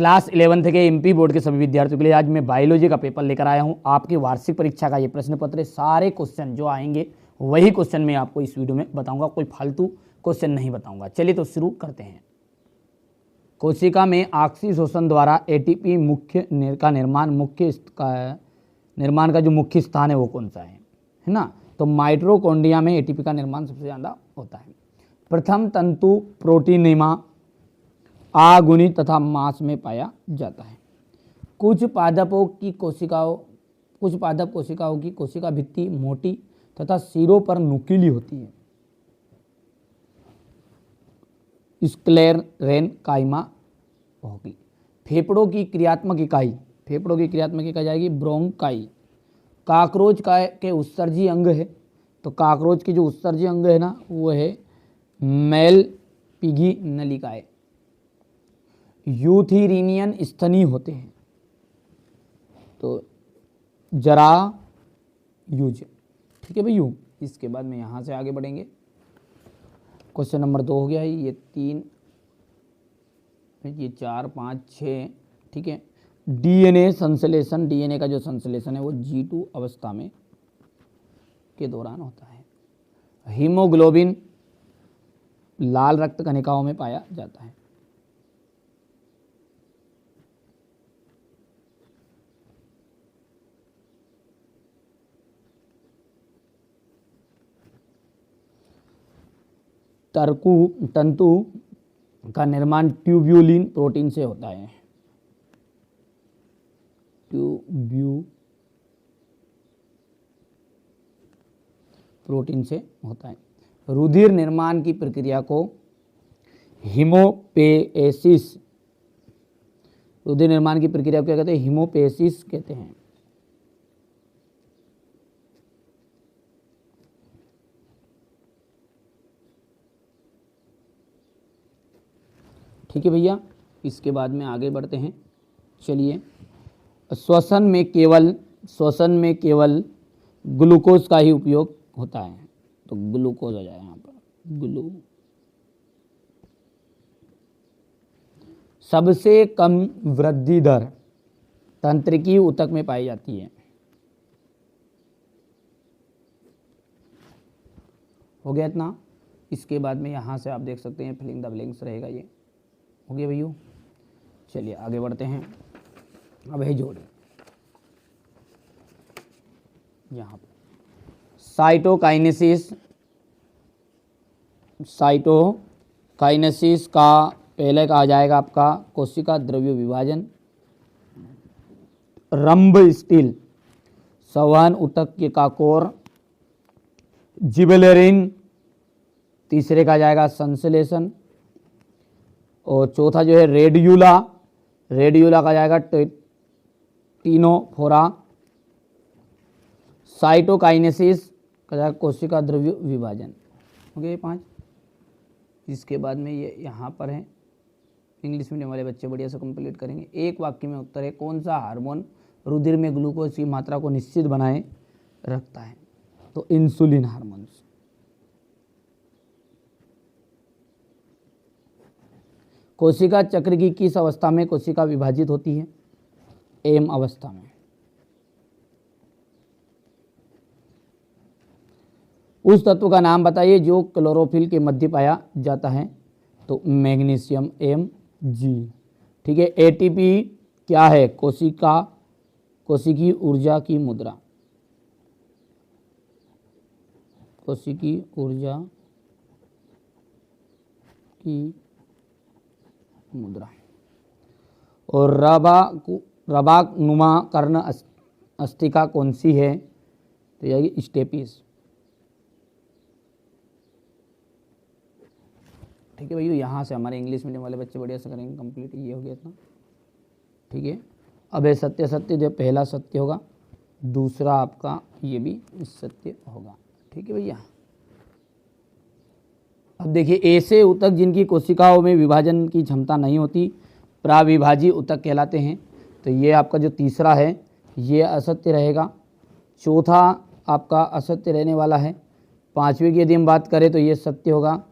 Class 11th के MP board के सभी विद्यार्थियों के लिए आज मैं बायोलॉजी का पेपर लेकर आया हूं। आपकी वार्षिक परीक्षा का ये प्रश्न पत्र है। सारे क्वेश्चन जो आएंगे वही क्वेश्चन मैं आपको इस वीडियो में बताऊंगा, कोई फालतू क्वेश्चन नहीं बताऊंगा। चलिए तो शुरू करते हैं। कोशिका में ऑक्सी शोषण द्वारा एटीपी का निर्माण का जो मुख्य स्थान है वो कौन सा है ना? तो माइटोकॉन्ड्रिया में एटीपी का निर्माण सबसे ज़्यादा होता है। प्रथम तंतु प्रोटीनिमा अगुणित तथा मांस में पाया जाता है। कुछ पादप कोशिकाओं की कोशिका भित्ति मोटी तथा सिरों पर नुकीली होती है। स्क्लेरेन्काइमा होगी। फेफड़ों की क्रियात्मक इकाई जाएगी ब्रोंकाई। काकरोच के उत्सर्जी अंग है, तो काकरोच की जो उत्सर्जी अंग है ना वो है मेलपिगी नलिकाएं। यूथेरिनियन स्तनी होते हैं, तो जरायुज। ठीक है भैया, इसके बाद में यहाँ से आगे बढ़ेंगे। क्वेश्चन नंबर 2 हो गया है, ये 3, ये 4, 5, 6। ठीक है, डीएनए संश्लेषण, डीएनए का जो संश्लेषण है वो G2 अवस्था में के दौरान होता है। हीमोग्लोबिन लाल रक्त कणिकाओं में पाया जाता है। तंतु का निर्माण ट्यूब्यूलिन प्रोटीन से होता है। प्रोटीन से होता है। रुधिर निर्माण की प्रक्रिया को हीमोपोएसिस, रुधिर निर्माण की प्रक्रिया को क्या कहते हैं? हीमोपोएसिस कहते हैं। ठीक है भैया, इसके बाद में आगे बढ़ते हैं। चलिए, श्वसन में केवल ग्लूकोज का ही उपयोग होता है, तो ग्लूकोज आ जाए यहाँ पर। सबसे कम वृद्धि दर तंत्रिकी ऊतक में पाई जाती है। हो गया इतना। इसके बाद में यहाँ से आप देख सकते हैं फिलिंग द ब्लैंक्स रहेगा, ये हो गया भैया। चलिए आगे बढ़ते हैं। अब है जोड़, यहाँ पर साइटोकाइनेसिस का पहले कहा जाएगा आपका कोशिका द्रव्य विभाजन। रंभ स्टील संवहन ऊतक के काकोर। जिबेरेलिन तीसरे का जाएगा संश्लेषण। और चौथा जो है रेडियोला का जाएगा टीनोफोरा। साइटोकाइनेसिस का जाएगा कोशिका द्रव्य विभाजन। हो गए 5। इसके बाद में ये यहाँ पर है, इंग्लिश मीडियम वाले बच्चे बढ़िया से कंप्लीट करेंगे। एक वाक्य में उत्तर है, कौन सा हार्मोन रुधिर में ग्लूकोज की मात्रा को निश्चित बनाए रखता है? तो इंसुलिन हार्मोन। कोशिका चक्र की किस अवस्था में कोशिका विभाजित होती है? एम अवस्था में। उस तत्व का नाम बताइए जो क्लोरोफिल के मध्य पाया जाता है, तो मैग्नीशियम Mg। ठीक है, एटीपी क्या है? कोशिकी ऊर्जा की मुद्रा। कोशिकी ऊर्जा की मुद्रा। और रबाक नुमा कर्ण अस्थिका कौन सी है? तो यही स्टेपिस। ठीक है भैया, यहाँ से हमारे इंग्लिश मीडियम वाले बच्चे बढ़िया से करेंगे कंप्लीट। ये हो गया इतना। ठीक है, अब है सत्य जो पहला सत्य होगा, दूसरा आपका ये भी सत्य होगा। ठीक है भैया, अब देखिए, ऐसे ऊतक जिनकी कोशिकाओं में विभाजन की क्षमता नहीं होती प्राविभाजी ऊतक कहलाते हैं। तो ये आपका जो तीसरा है ये असत्य रहेगा। चौथा आपका असत्य रहने वाला है। पांचवे की यदि हम बात करें तो ये सत्य होगा।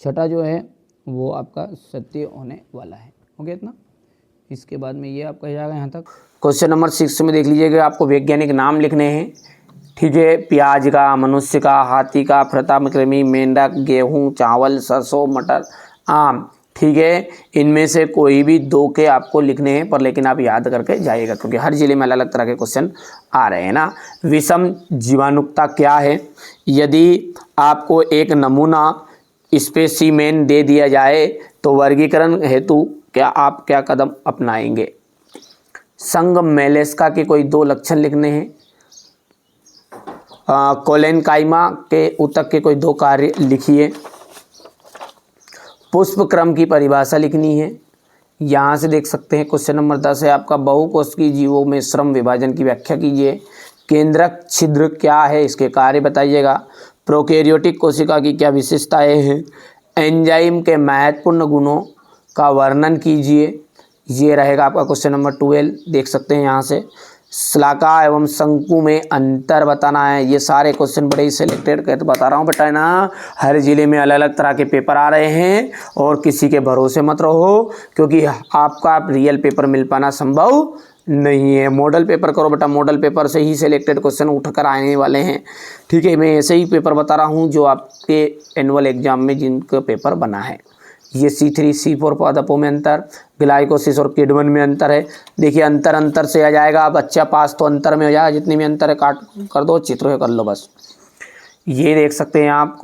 छठा जो है वो आपका सत्य होने वाला है। हो गया इतना। इसके बाद में ये आपका जाएगा यहाँ तक। क्वेश्चन नंबर 6 में देख लीजिएगा, आपको वैज्ञानिक नाम लिखने हैं, ठीक है। प्याज का, मनुष्य का, हाथी का, प्रतापकृमि, मेंढक, गेहूं, चावल, सरसों, मटर, आम, ठीक है। इनमें से कोई भी 2 के आपको लिखने हैं, पर लेकिन आप याद करके जाइएगा क्योंकि हर जिले में अलग अलग तरह के क्वेश्चन आ रहे हैं ना। विषम जीवाणुता क्या है? यदि आपको एक नमूना स्पेसिमेन दे दिया जाए तो वर्गीकरण हेतु आप क्या कदम अपनाएंगे? संघ मेलेस्का के कोई 2 लक्षण लिखने हैं। कोलेनकाइमा के ऊतक के कोई 2 कार्य लिखिए। पुष्प क्रम की परिभाषा लिखनी है। यहाँ से देख सकते हैं क्वेश्चन नंबर 10 है आपका, बहुकोशिकीय जीवों में श्रम विभाजन की व्याख्या कीजिए। केंद्रक छिद्र क्या है, इसके कार्य बताइएगा। प्रोकैरियोटिक कोशिका की क्या विशेषताएं हैं? एंजाइम के महत्वपूर्ण गुणों का वर्णन कीजिए। ये रहेगा आपका क्वेश्चन नंबर 12, देख सकते हैं यहाँ से। शलाका एवं शंकु में अंतर बताना है। ये सारे क्वेश्चन बड़े ही सिलेक्टेड करके बता रहा हूँ बेटा है ना। हर जिले में अलग अलग तरह के पेपर आ रहे हैं और किसी के भरोसे मत रहो क्योंकि आपका रियल पेपर मिल पाना संभव नहीं है। मॉडल पेपर करो बेटा, मॉडल पेपर से ही सिलेक्टेड क्वेश्चन उठ कर आने वाले हैं, ठीक है। मैं ऐसे ही पेपर बता रहा हूँ जो आपके एनुअल एग्जाम में जिनका पेपर बना है। ये C3 C4 पादपों में अंतर, ग्लाइकोसिस और किडवन में अंतर है। देखिए अंतर से आ जाएगा, आप अच्छा पास तो अंतर में हो जाएगा, जितनी भी अंतर है काट कर दो, चित्र कर लो बस। ये देख सकते हैं आप।